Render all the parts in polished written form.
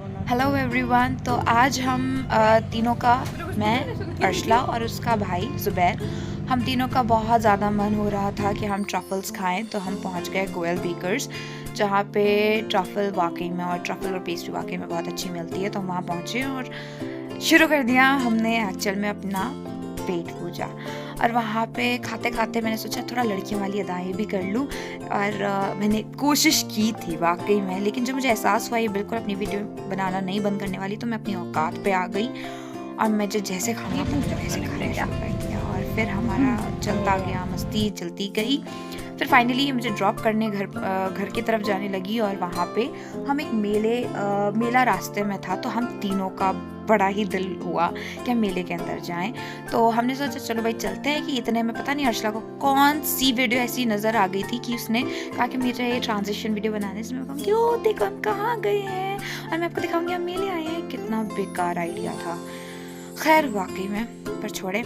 Hello everyone. तो आज हम तीनों का, मैं, अर्शला और उसका भाई ज़ुबैर, हम तीनों का बहुत ज़्यादा मन हो रहा था कि हम ट्रफ़ल्स खाएं। तो हम पहुंच गए गोयल बेकर्स, जहाँ पे ट्रफ़ल वाकई में और ट्रफ़ल और पेस्ट्री वाकई में बहुत अच्छी मिलती है। तो हम वहाँ पहुँचे और शुरू कर दिया हमने एक्चुअल में अपना पेट पूजा। और वहाँ पे खाते खाते मैंने सोचा थोड़ा लड़कियों वाली अदाएँ भी कर लूँ, और मैंने कोशिश की थी वाकई में। लेकिन जब मुझे एहसास हुआ ये बिल्कुल अपनी वीडियो बनाना नहीं बंद करने वाली, तो मैं अपनी औकात पे आ गई और मैं जैसे खाना था वैसे खाने शुरू कर दिया। और फिर हमारा चलता गया, मस्ती चलती गई। फिर फाइनली मुझे ड्रॉप करने घर की तरफ जाने लगी, और वहाँ पे हम एक मेला रास्ते में था। तो हम तीनों का बड़ा ही दिल हुआ कि हम मेले के अंदर जाएं। तो हमने सोचा चलो भाई चलते हैं। कि इतने में पता नहीं अर्शला को कौन सी वीडियो ऐसी नज़र आ गई थी कि उसने कहा कि मुझे ये ट्रांजिशन वीडियो बनाने से। मैं कहूँगी ओ देखो हम कहाँ गए हैं और मैं आपको दिखाऊंगी हम मेले आए हैं। कितना बेकार आइडिया था, खैर वाकई में, पर छोड़े।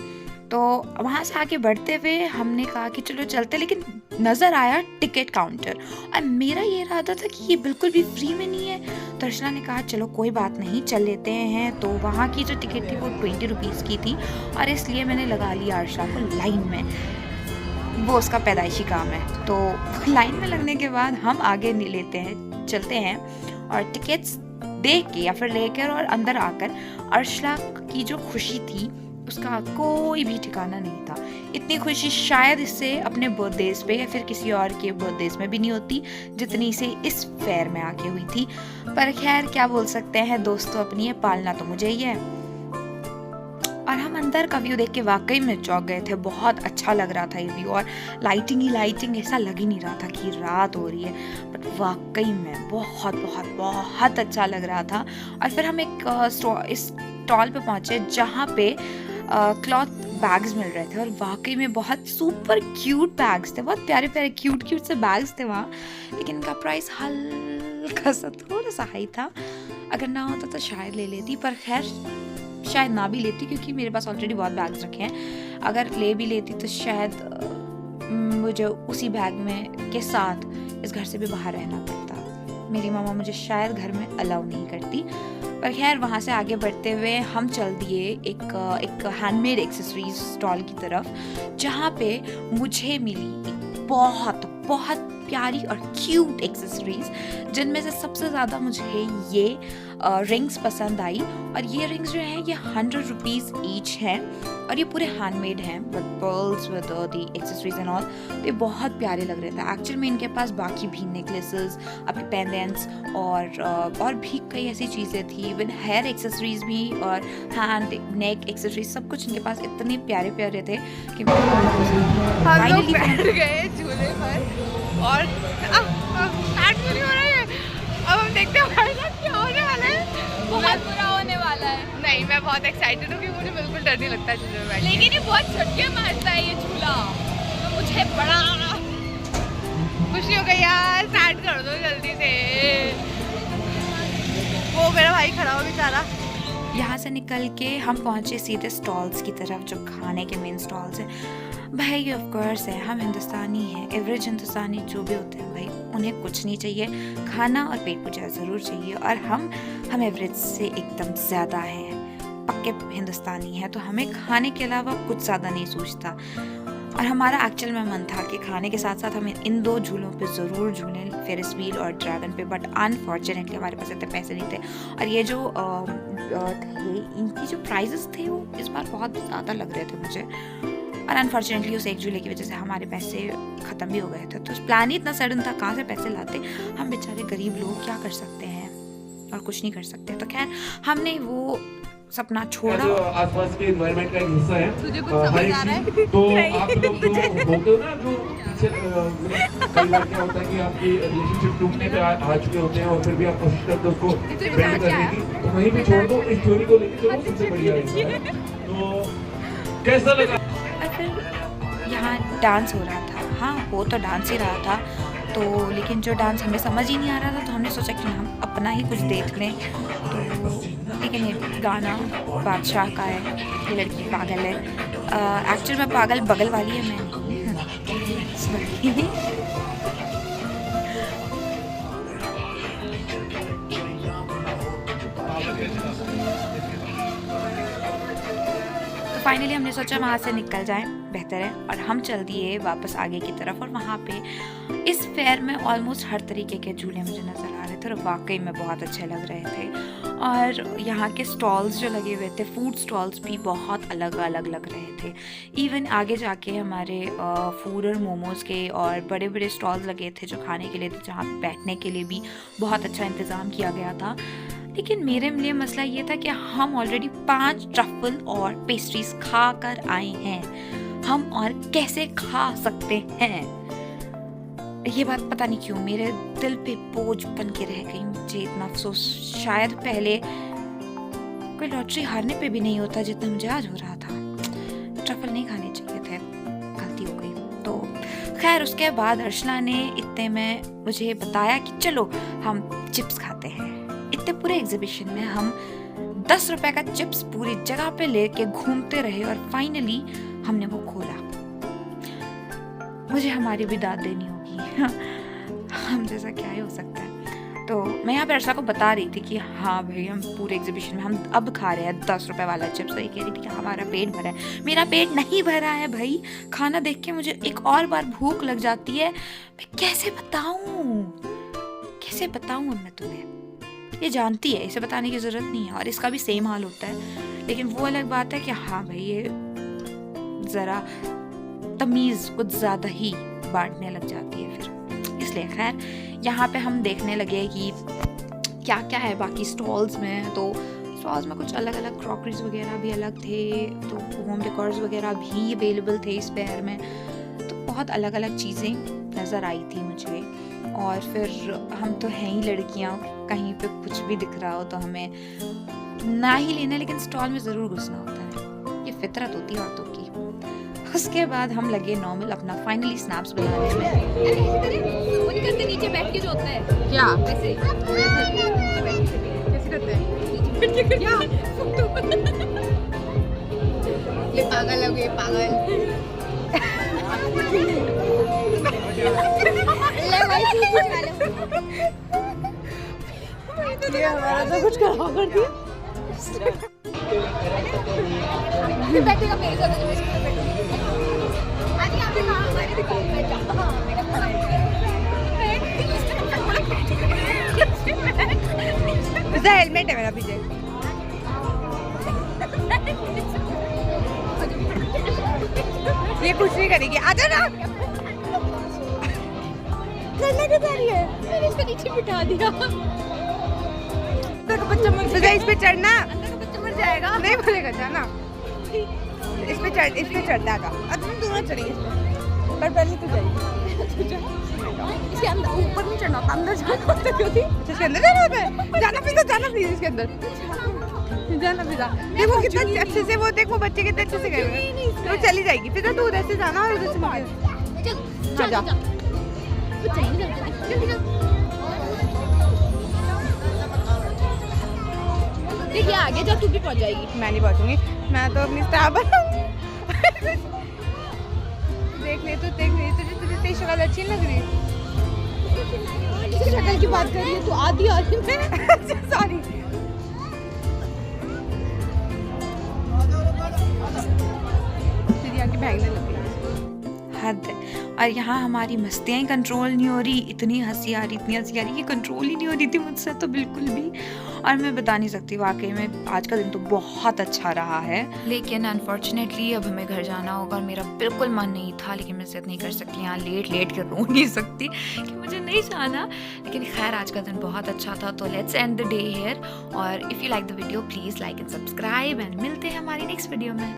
तो वहाँ से आगे बढ़ते हुए हमने कहा कि चलो चलते, लेकिन नज़र आया टिकट काउंटर और मेरा ये इरादा था कि ये बिल्कुल भी फ्री में नहीं है। तो अर्शला ने कहा चलो कोई बात नहीं चल लेते हैं। तो वहाँ की जो टिकट थी वो 20 रुपीज़ की थी, और इसलिए मैंने लगा लिया अर्शला को लाइन में। वो उसका पैदाइशी काम है। तो लाइन में लगने के बाद हम आगे नहीं लेते हैं, चलते हैं और टिकट्स देख के या फिर लेकर और अंदर आकर अर्शला की जो खुशी थी उसका कोई भी ठिकाना नहीं था। इतनी खुशी शायद इससे अपने बर्थडेज पे या फिर किसी और के बर्थडेज में भी नहीं होती जितनी इसे इस फेयर में आके हुई थी। पर खैर क्या बोल सकते हैं, दोस्तों अपनी है, पालना तो मुझे ही है। और हम अंदर का व्यू देख के वाकई में चौंक गए थे। बहुत अच्छा लग रहा था ये व्यू, और लाइटिंग ही लाइटिंग, ऐसा लग ही नहीं रहा था कि रात हो रही है, बट वाकई में बहुत बहुत बहुत अच्छा लग रहा था। और फिर हम एक इस स्टॉल पे पहुंचे जहाँ पे क्लॉथ बैग्स मिल रहे थे, और वाकई में बहुत सुपर क्यूट बैग्स थे, बहुत प्यारे प्यारे क्यूट से बैग्स थे वहाँ। लेकिन इनका प्राइस हल्का सा थोड़ा सा हाई था। अगर ना होता तो शायद ले लेती, पर खैर शायद ना भी लेती क्योंकि मेरे पास ऑलरेडी बहुत बैग्स रखे हैं। अगर ले भी लेती तो शायद मुझे उसी बैग में के साथ इस घर से भी बाहर रहना पड़ता। मेरी मामा मुझे शायद घर में अलाउ नहीं करती। पर खैर वहाँ से आगे बढ़ते हुए हम चल दिए एक हैंडमेड एक्सेसरीज स्टॉल की तरफ, जहाँ पे मुझे मिली बहुत बहुत प्यारी और क्यूट एक्सेसरीज, जिनमें से सबसे ज़्यादा मुझे ये रिंग्स पसंद आई। और ये रिंग्स जो हैं ये 100 रुपीज़ ईच हैं, और ये पूरे हैंडमेड हैं with pearls with the accessories and all. तो ये बहुत प्यारे लग रहे थे। एक्चुअल में इनके पास बाकी भी नेकलेसेस, आपके पेंडेंट्स और भी कई ऐसी चीज़ें थी विद हेयर एक्सेसरीज भी, और हैंड नेक एक्सेसरीज, सब कुछ इनके पास इतने प्यारे प्यारे थे कि हम लोग बैठ गए झूले पर और स्टार्ट नहीं हो रहा है। अब हम देखते हैं हमारे साथ क्या होने वाला है। बहुत बुरा होने वाला है। नहीं, मैं बहुत एक्साइटेड हूँ क्योंकि मुझे बिल्कुल डर नहीं लगता झूले में बैठने। लेकिन ये बहुत झटके मारता है ये झूला, तो मुझे बड़ा खुशी हो गई यार। स्टार्ट कर दो जल्दी से। वो मेरा भाई खड़ा हो बेचारा। यहाँ से निकल के हम पहुँचे सीधे स्टॉल्स की तरफ, जो खाने के मेन स्टॉल्स हैं। भाई ऑफ कोर्स है, हम हिंदुस्तानी हैं, एवरेज हिंदुस्तानी जो भी होते हैं भाई, उन्हें कुछ नहीं चाहिए, खाना और पेट पूजा ज़रूर चाहिए। और हम एवरेज से एकदम ज़्यादा हैं, पक्के हिंदुस्तानी हैं। तो हमें खाने के अलावा कुछ ज़्यादा नहीं सूझता। और हमारा एक्चुअल में मन था कि खाने के साथ साथ हम इन 2 झूलों पे ज़रूर झूलें, फेरिस व्हील और ड्रैगन पे, बट अनफॉर्चुनेटली हमारे पास इतने पैसे नहीं थे। और ये जो थे, इनकी जो प्राइजेस थे वो इस बार बहुत ज़्यादा लग रहे थे मुझे, और अनफॉर्चुनेटली उस एक झूले की वजह से हमारे पैसे ख़त्म भी हो गए थे। तो प्लान ही इतना सडन था, कहाँ से पैसे लाते। हम बेचारे गरीब लोग क्या कर सकते हैं, और कुछ नहीं कर सकते। तो खैर हमने वो सपना छोड़ा। आसपास के एनवायरनमेंट का एक हिस्सा है। तुझे कुछ समझ आ रहा है? तो आप लोग जो होते हो ना, जो पीछे कई बार क्या होता है कि आपकी रिलेशनशिप टूटने पे आ चुके होते हैं, और फिर भी आप कोशिश करते हो उसको बेंड करने की, तो वहीं पे छोड़ दो। इस थ्योरी को लेकर चलो, सबसे बढ़िया है। तो कैसा लगा? और फिर यहाँ डांस हो रहा था। हाँ, वो तो डांस ही रहा था, तो लेकिन जो डांस हमें समझ ही नहीं आ रहा था, तो हमने सोचा कि हम अपना ही कुछ देख लें। तो लेकिन ये गाना बादशाह का है, ये लड़की पागल है। एक्चुअल में पागल बगल वाली है, मैं नहीं। तो फाइनली हमने सोचा वहाँ से निकल जाएं, बेहतर है, और हम चल दिए वापस आगे की तरफ। और वहाँ पे इस फेयर में ऑलमोस्ट हर तरीके के झूले मुझे नज़र आ रहे थे और वाकई में बहुत अच्छे लग रहे थे। और यहाँ के स्टॉल्स जो लगे हुए थे, फूड स्टॉल्स भी बहुत अलग अलग लग रहे थे। इवन आगे जाके हमारे फूड और मोमोज़ के और बड़े बड़े स्टॉल्स लगे थे जो खाने के लिए थे, जहाँ बैठने के लिए भी बहुत अच्छा इंतज़ाम किया गया था। लेकिन मेरे लिए मसला ये था कि हम ऑलरेडी 5 ट्रफल और पेस्ट्रीज खा कर आए हैं, हम और कैसे खा सकते हैं। ये बात पता नहीं क्यों मेरे दिल पे बोझ बन के रह गई। मुझे इतना अफसोस शायद पहले कोई लॉटरी हारने पे भी नहीं होता जितना मुझे आज हो रहा था। ट्रफल नहीं खाने चाहिए थे, गलती हो गई। तो खैर उसके बाद अर्शला ने इतने में मुझे बताया कि चलो हम चिप्स खाते हैं। इतने पूरे एग्जीबिशन में हम 10 रुपए का चिप्स पूरी जगह पे लेके घूमते रहे और फाइनली हमने वो खोला। मुझे हमारी भी दाद देनी होगी हम जैसा क्या ही हो सकता है। तो मैं यहाँ पे अर्शला को बता रही थी कि हाँ भाई हम पूरे एग्जीबिशन में हम अब खा रहे हैं 10 रुपए वाला चिप्स। तो ये कह रही थी कि हमारा पेट भरा है। मेरा पेट नहीं भरा है भाई, खाना देख के मुझे एक और बार भूख लग जाती है। मैं कैसे बताऊँ अब मैं तुम्हें, ये जानती है, इसे बताने की ज़रूरत नहीं है। और इसका भी सेम हाल होता है, लेकिन वो अलग बात है कि हाँ भाई ये ज़रा तमीज़ कुछ ज़्यादा ही बांटने लग जाती है फिर। इसलिए खैर यहाँ पे हम देखने लगे कि क्या क्या है बाकी स्टॉल्स में। तो स्टॉल्स में कुछ अलग अलग क्रॉकरीज वगैरह भी अलग थे, तो होम डेकोर्स वगैरह भी अवेलेबल थे इस फेयर में। तो बहुत अलग अलग चीज़ें नज़र आई थी मुझे। और फिर हम तो हैं ही लड़कियाँ, कहीं पे कुछ भी दिख रहा हो तो हमें ना ही लेना, लेकिन स्टॉल में ज़रूर घुसना होता है, ये फितरत होती है औरतों की। उसके बाद हम लगे नॉर्मल अपना फाइनली स्नैप्स बनाने में। वो नहीं करते नीचे बैठ के जो होता है क्या वैसे कैसे करते हैं? क्या ये पागल है, ये पागल ये हमारा तो कुछ खराब कर दिया। बैठेगा मेरे साथ तो मैं इसके साथ बैठूंगी। आज यहाँ पे कहाँ हमारे दिखाओ बैठ जा। हाँ मेरा उसका हेलमेट है मेरा पीछे। ये कुछ नहीं करेगी, आजा ना। करना क्या चाह रही है? मैंने इसको नीचे बिठा दिया। अंदर का बच्चा मर जाएगा। इस पे चढ़ना, अंदर का बच्चा मर जाएगा। नहीं बोलेगा जाना। इस पे चढ़ता आजा। अब तुम दोनों चढ़ेंगे इस पे, पर पहले तू जाएगी। इसके अंदर ऊपर नहीं चढ़ना, अंदर जाना होता क्यों थी? इसके अंदर जाना होता है। जाना प्लीज इसके अंदर जाना फिजा। देखो कितना अच्छे से वो देख, वो बच्चे कितने अच्छे से गए हुए हैं। वो चली जाएगी फिजा। तू उधर से जाना और उधर से चल जा। देखिए आगे जा, तू भी पहुंच जाएगी। मैं नहीं पहुंचूंगी, मैं तो अपनी स्टार बनाऊंगी। देख ले तुझे तेरी शक्ल अच्छी नहीं लग रही। किस शक्ल की बात कर रही है तू? आधी में सॉरी। तेरी आंखें भागने लग गई। हद है। और यहाँ हमारी मस्तियाँ ही कंट्रोल नहीं हो रही। इतनी हंसी आ रही कि कंट्रोल ही नहीं हो रही थी मुझसे तो बिल्कुल भी। और मैं बता नहीं सकती, वाकई में आज का दिन तो बहुत अच्छा रहा है। लेकिन अनफॉर्चुनेटली अब हमें घर जाना होगा और मेरा बिल्कुल मन नहीं था, लेकिन मैं जिद नहीं कर सकती, यहाँ लेट के रो नहीं सकती कि मुझे नहीं जाना। लेकिन खैर आज का दिन बहुत अच्छा था, तो let's end the day here. और if you like the video please like and subscribe, and मिलते हैं हमारी नेक्स्ट वीडियो में।